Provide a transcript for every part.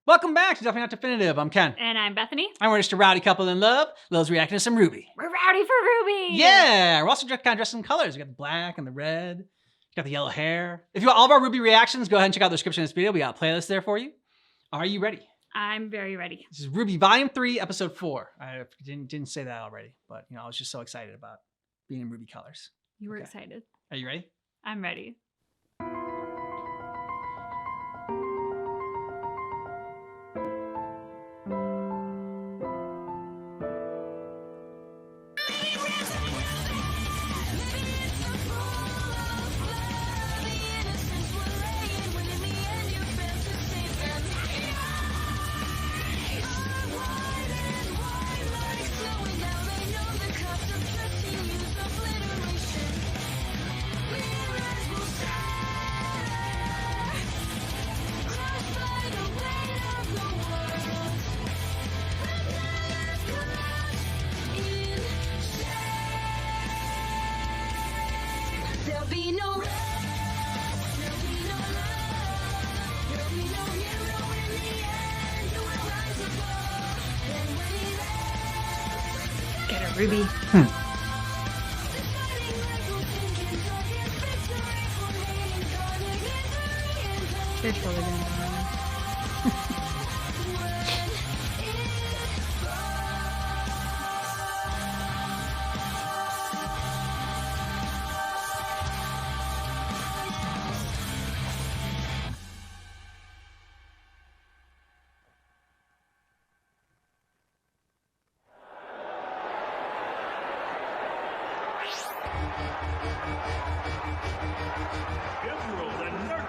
Welcome back to Definitely Not Definitive. I'm Ken. And I'm Bethany. And we're just a rowdy couple in love. Love's reacting to some RWBY. We're rowdy for RWBY. Yeah, we're also kind of dressed in colors. We got the black and the red. You got the yellow hair. If you want all of our RWBY reactions, go ahead and check out the description of this video. We got a playlist there for you. Are you ready? I'm very ready. This is RWBY Volume 3, Episode 4. I didn't say that already, but I was just so excited about being in RWBY colors. You were excited. Are you ready? I'm ready. Get it, RWBY. They're totally gonna do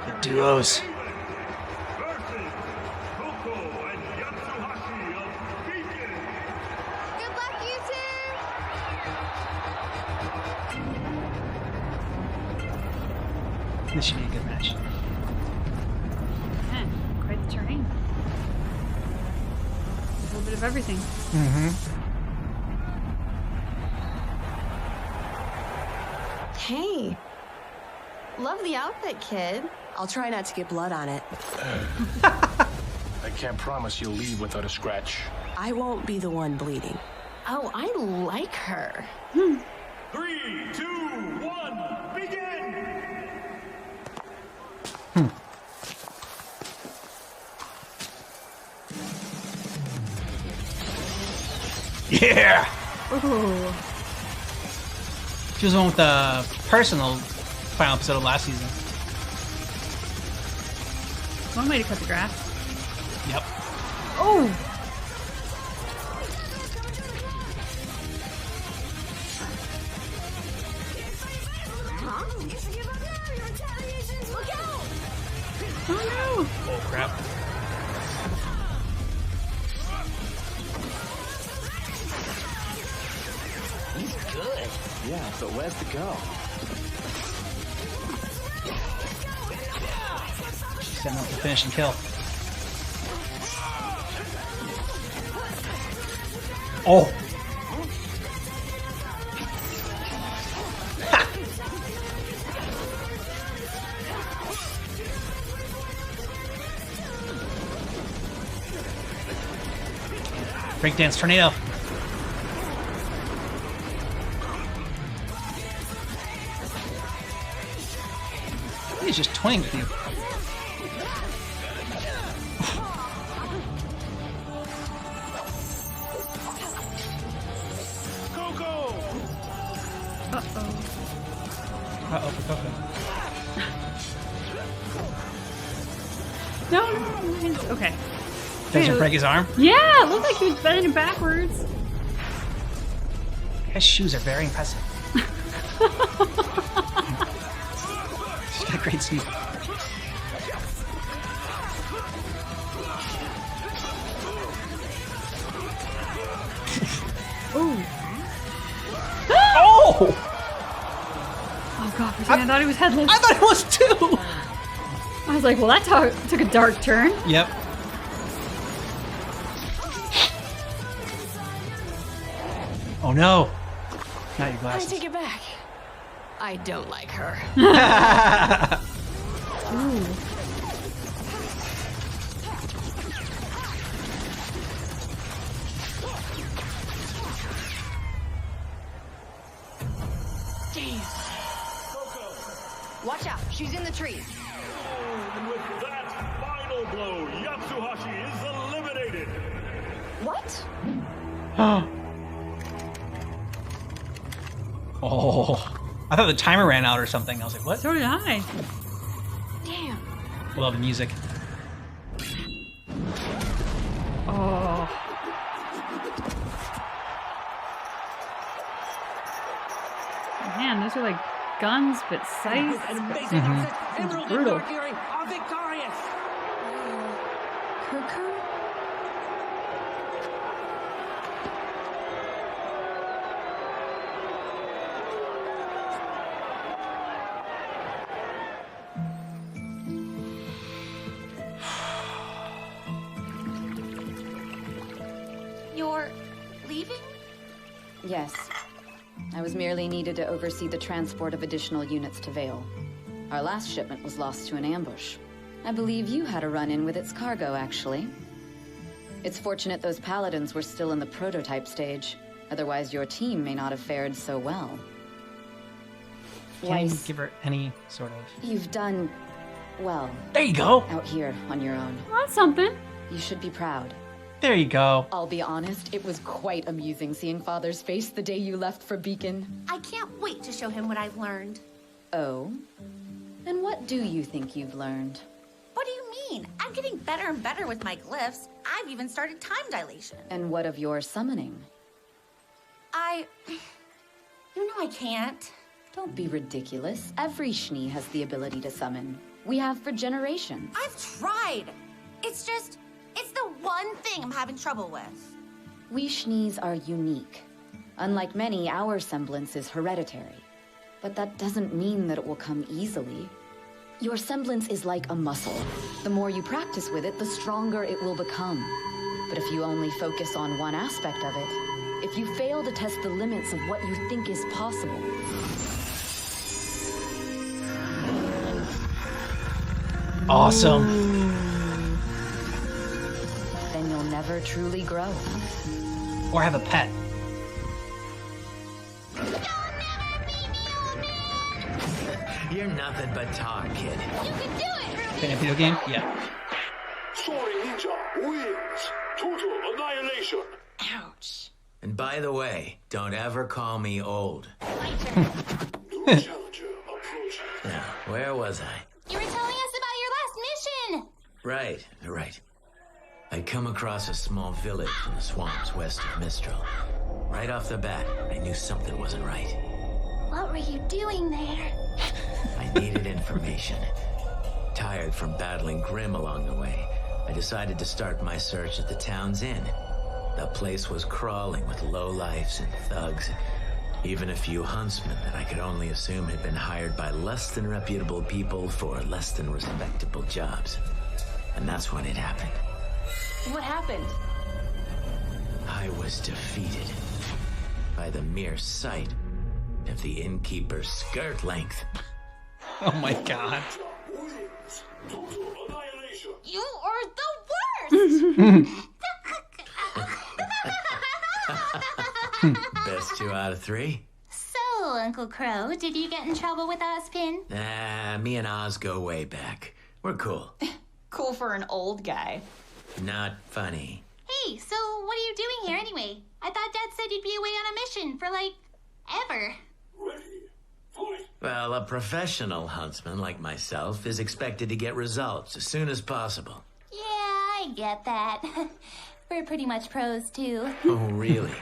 The duos. This should be a good match. Man, quite the terrain. A little bit of everything. Hey, love the outfit, kid. I'll try not to get blood on it. I can't promise you'll leave without a scratch. I won't be the one bleeding. Oh, I like her. 3, 2, 1, begin! Yeah! Ooh. She was the one with the personal final episode of last season. One way to cut the grass. Yep. Oh! Oh no! Oh crap. He's good. Yeah, but where's the go? Setting up the finishing kill. Oh! Breakdance tornado. He's just toying with you. Uh-oh, okay. No! Okay. Does it break his arm? Yeah, it looked like he was bending backwards. His shoes are very impressive. She's got great speed. Ooh. Oh! Oh god, for a second I thought he was headless. I thought it was too! I was like, well, that took a dark turn. Yep. Oh no! Not your I glasses. take it back. I don't like her. Ooh. She's in the trees. And with that final blow, Yatsuhashi is eliminated. What? Oh. I thought the timer ran out or something. I was like, what? So did I. Damn. Love the music. Oh. Man, those are like guns, but scythes. It's brutal. are victorious. Cuckoo? You're leaving? Yes. I was merely needed to oversee the transport of additional units to Vale. Our last shipment was lost to an ambush. I believe you had a run-in with its cargo, actually. It's fortunate those paladins were still in the prototype stage. Otherwise, your team may not have fared so well. Can't even Weiss, give her any sort of... you've done well There you go. out here on your own. Well, that's something. You should be proud. There you go. I'll be honest, it was quite amusing seeing Father's face the day you left for Beacon. I can't wait to show him what I've learned. Oh? And what do you think you've learned? What do you mean? I'm getting better and better with my glyphs. I've even started time dilation. And what of your summoning? You know I can't. Don't be ridiculous. Every Schnee has the ability to summon. We have for generations. I've tried. It's the one thing I'm having trouble with. We Schnees are unique. Unlike many, our semblance is hereditary. But that doesn't mean that it will come easily. Your semblance is like a muscle. The more you practice with it, the stronger it will become. But if you only focus on one aspect of it, if you fail to test the limits of what you think is possible, Awesome. then you'll never truly grow. Or have a pet. You're nothing but talk, kid. You can do it, In a video game? Yeah. Soaring Ninja wins. Total annihilation. Ouch. And by the way, don't ever call me old. New challenger approaching. Now, where was I? You were telling us about your last mission. Right. I come across a small village in the swamps west of Mistral. Right off the bat, I knew something wasn't right. What were you doing there? I needed information. Tired from battling Grim along the way, I decided to start my search at the town's inn. The place was crawling with lowlifes and thugs, even a few huntsmen that I could only assume had been hired by less than reputable people for less than respectable jobs. And that's when it happened. What happened? I was defeated by the mere sight of the innkeeper's skirt length. Oh my god. Wins. Total annihilation. You are the worst. Best 2 out of 3? So, Uncle Crow, did you get in trouble with Ozpin? Me and Oz go way back. We're cool. Cool for an old guy. Not funny. Hey, so what are you doing here anyway? I thought Dad said you'd be away on a mission for, ever. Ready. Fight. Well, a professional huntsman like myself is expected to get results as soon as possible. Yeah, I get that. We're pretty much pros, too. Oh, really?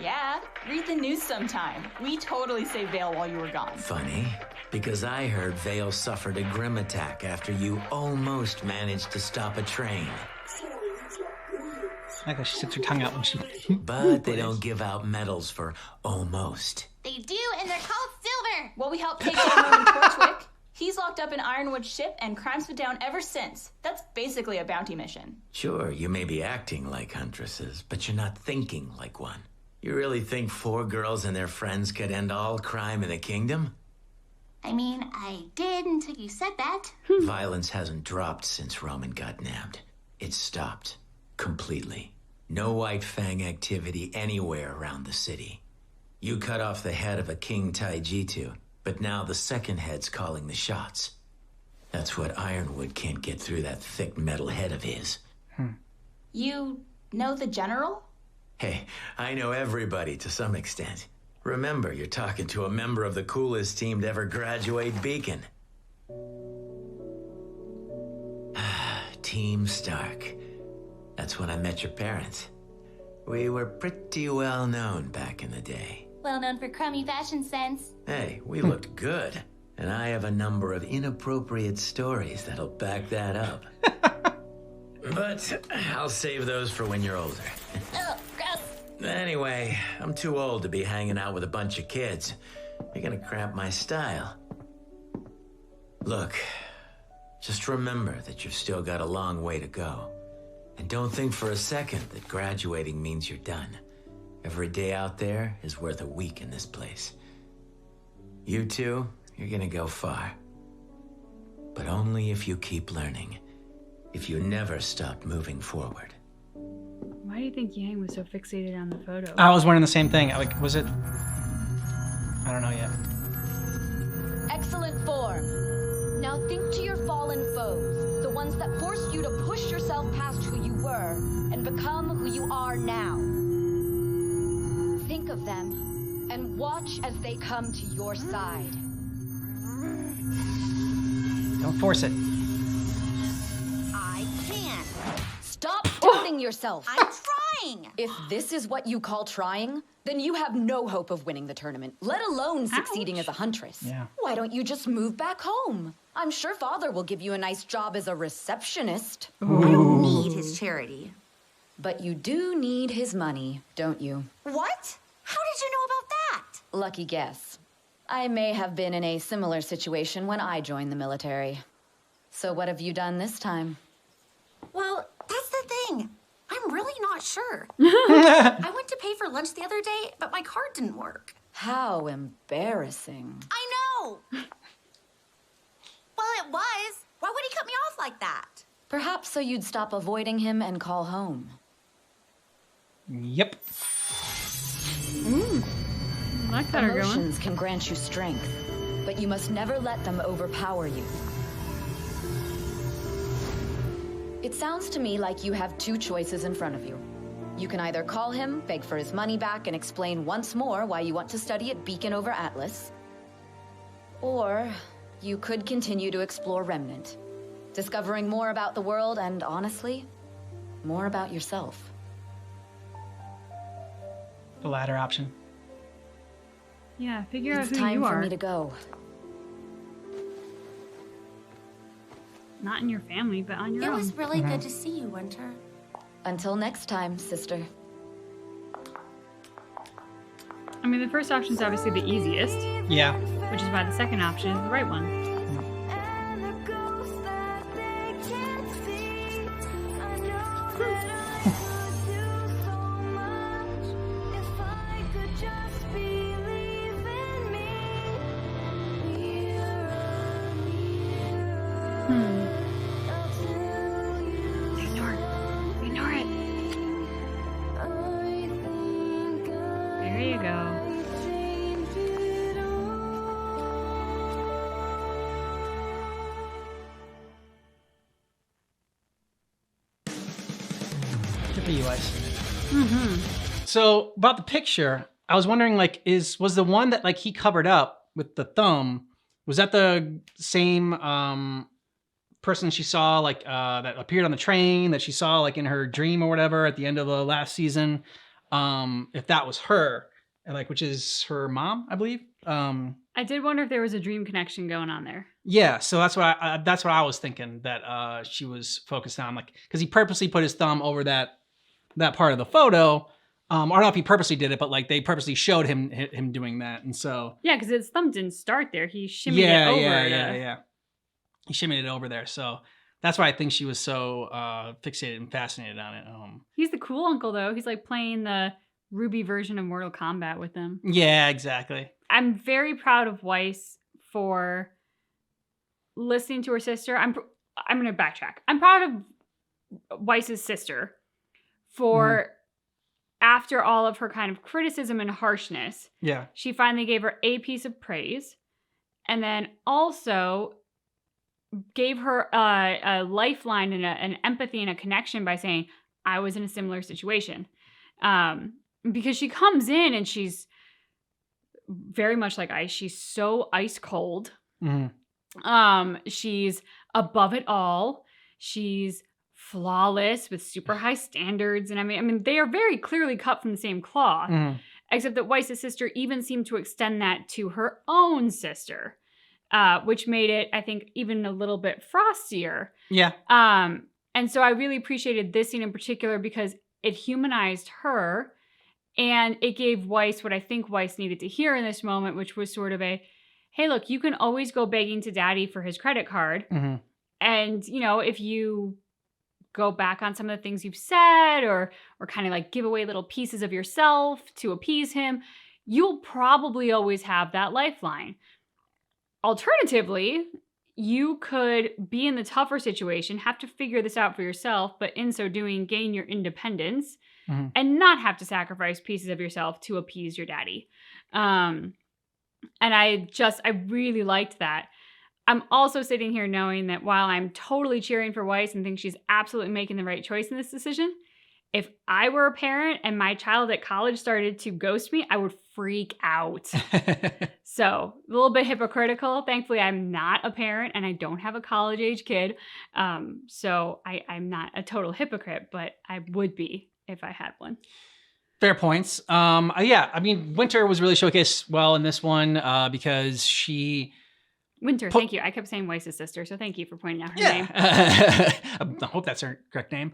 Yeah, read the news sometime. We totally saved Vale while you were gone. Funny, because I heard Vale suffered a Grim attack after you almost managed to stop a train. Soaring Ninja wins. I like how she sticks her tongue out when she... But they don't give out medals for almost. They do, and they're called silver. Well, we helped take down Norman Portwick. He's locked up in Ironwood's ship, and crime's been down ever since. That's basically a bounty mission. Sure, you may be acting like huntresses, but you're not thinking like one. You really think 4 girls and their friends could end all crime in the kingdom? I mean, I did until you said that. Violence hasn't dropped since Roman got nabbed. It's stopped. Completely. No White Fang activity anywhere around the city. You cut off the head of a King Taijitu, But now the second head's calling the shots. That's what Ironwood can't get through that thick metal head of his. You know the general? Hey, I know everybody to some extent. Remember, you're talking to a member of the coolest team to ever graduate Beacon. Team Stark. That's when I met your parents. We were pretty well known back in the day. Well known for crummy fashion sense. Hey, we looked good. And I have a number of inappropriate stories that'll back that up. But I'll save those for when you're older. Oh, gross. Anyway, I'm too old to be hanging out with a bunch of kids. You're gonna cramp my style. Look, just remember that you've still got a long way to go. And don't think for a second that graduating means you're done. Every day out there is worth a week in this place. You two, you're gonna go far. But only if you keep learning. If you never stop moving forward. Why do you think Yang was so fixated on the photo? I was wondering the same thing. Like, was it? I don't know yet. Excellent form. Now think to your fallen foes, the ones that forced you to push yourself past who you were and become who you are now. Think of them and watch as they come to your side. Don't force it. I can't. Stop doubting yourself. I'm trying. If this is what you call trying, then you have no hope of winning the tournament, let alone succeeding as a huntress. Yeah. Why don't you just move back home? I'm sure Father will give you a nice job as a receptionist. I don't need his charity. But you do need his money, don't you? What? How did you know about that? Lucky guess. I may have been in a similar situation when I joined the military. So what have you done this time? Well, that's the thing. I'm really not sure. I went to pay for lunch the other day, but my card didn't work. How embarrassing. I know. Well, it was. Why would he cut me off like that? Perhaps so you'd stop avoiding him and call home. Yep. I like that are going. Emotions can grant you strength, but you must never let them overpower you. It sounds to me like you have two choices in front of you. You can either call him, beg for his money back, and explain once more why you want to study at Beacon over Atlas. Or you could continue to explore Remnant, discovering more about the world and, honestly, more about yourself. The latter option. Yeah, figure out It's who time you for are. me to go. Not in your family, but on your It own. was really good to see you, Winter. Until next time, sister. I mean, the first option is obviously the easiest, Yeah. which is why the second option is the right one. Ignore it. There you go. Good for you, Ice. So about the picture, I was wondering, like, was the one that like he covered up with the thumb, was that the same person she saw like that appeared on the train that she saw like in her dream or whatever at the end of the last season? If that was her, and like, which is her mom, I believe. I did wonder if there was a dream connection going on there. Yeah, so that's what I was thinking that she was focused on, like, because he purposely put his thumb over that part of the photo, or not if he purposely did it, but like they purposely showed him doing that, and so Yeah, because his thumb didn't start there. He shimmied it over. yeah. He shimmied it over there, so that's why I think she was so fixated and fascinated on it. He's the cool uncle, though. He's like playing the Ruby version of Mortal Kombat with them. Yeah, exactly. I'm very proud of Weiss for listening to her sister. I'm going to backtrack. I'm proud of Weiss's sister for after all of her kind of criticism and harshness, Yeah. she finally gave her a piece of praise and then also gave her a lifeline and an empathy and a connection by saying, I was in a similar situation. Because she comes in and she's very much like ice. She's so ice cold. She's above it all. She's flawless with super high standards. And I mean, they are very clearly cut from the same cloth, except that Weiss's sister even seemed to extend that to her own sister, which made it, I think, even a little bit frostier. Yeah. And so I really appreciated this scene in particular because it humanized her and it gave Weiss what I think Weiss needed to hear in this moment, which was sort of a, hey, look, you can always go begging to daddy for his credit card. And, you know, if you go back on some of the things you've said or kind of like give away little pieces of yourself to appease him, you'll probably always have that lifeline. Alternatively, you could be in the tougher situation, have to figure this out for yourself, but in so doing, gain your independence and not have to sacrifice pieces of yourself to appease your daddy. And I really liked that. I'm also sitting here knowing that while I'm totally cheering for Weiss and think she's absolutely making the right choice in this decision, if I were a parent and my child at college started to ghost me, I would freak out. So a little bit hypocritical. Thankfully, I'm not a parent and I don't have a college age kid. So I'm not a total hypocrite, but I would be if I had one. Fair points. Yeah, I mean, Winter was really showcased well in this one because she... Winter, thank you. I kept saying Weiss's sister, so thank you for pointing out her name. I hope that's her correct name.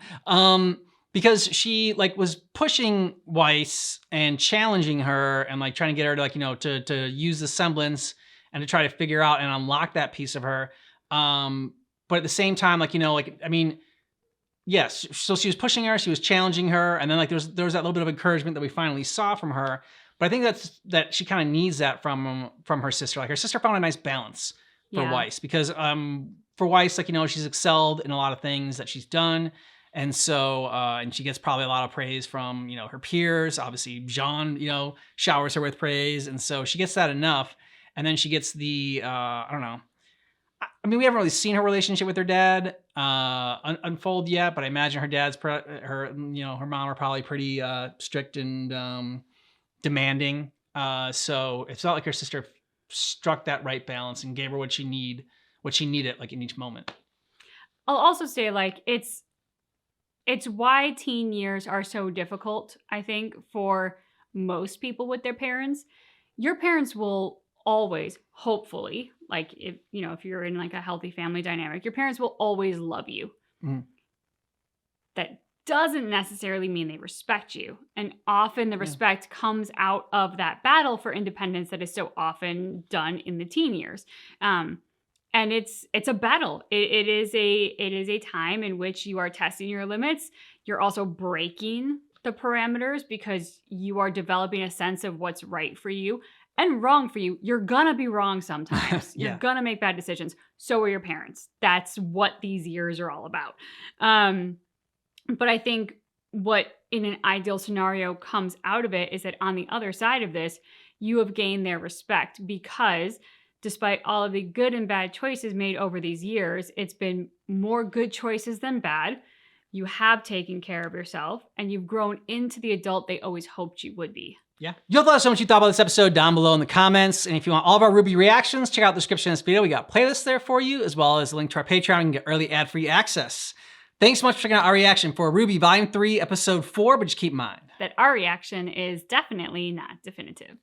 Because she like was pushing Weiss and challenging her and like trying to get her to like, you know, to use the semblance and to try to figure out and unlock that piece of her. But at the same time, like, you know, like, I mean, yes, so she was pushing her, she was challenging her, and then like there was that little bit of encouragement that we finally saw from her. But I think that she kind of needs that from her sister. Like her sister found a nice balance for Weiss because for Weiss, like, you know, she's excelled in a lot of things that she's done. And so, and she gets probably a lot of praise from, you know, her peers. Obviously, Jean, you know, showers her with praise. And so she gets that enough. And then she gets the, I don't know. I mean, we haven't really seen her relationship with her dad unfold yet, but I imagine her mom are probably pretty strict and demanding. So it's not like her sister struck that right balance and gave her what she needed like in each moment. I'll also say like it's why teen years are so difficult, I think, for most people with their parents. Your parents will always, hopefully, like if you're in like a healthy family dynamic, your parents will always love you. That doesn't necessarily mean they respect you. And often the respect comes out of that battle for independence that is so often done in the teen years. And it's a battle. It is a time in which you are testing your limits. You're also breaking the parameters because you are developing a sense of what's right for you and wrong for you. You're gonna be wrong sometimes. You're gonna make bad decisions. So are your parents. That's what these years are all about. But I think what in an ideal scenario comes out of it is that on the other side of this, you have gained their respect because despite all of the good and bad choices made over these years, it's been more good choices than bad. You have taken care of yourself and you've grown into the adult they always hoped you would be. Yeah. You'll let us know what you thought about this episode down below in the comments. And if you want all of our RWBY reactions, check out the description of this video. We got playlists there for you, as well as a link to our Patreon and get early ad-free access. Thanks so much for checking out our reaction for RWBY Volume 3, Episode 4, but just keep in mind that our reaction is definitely not definitive.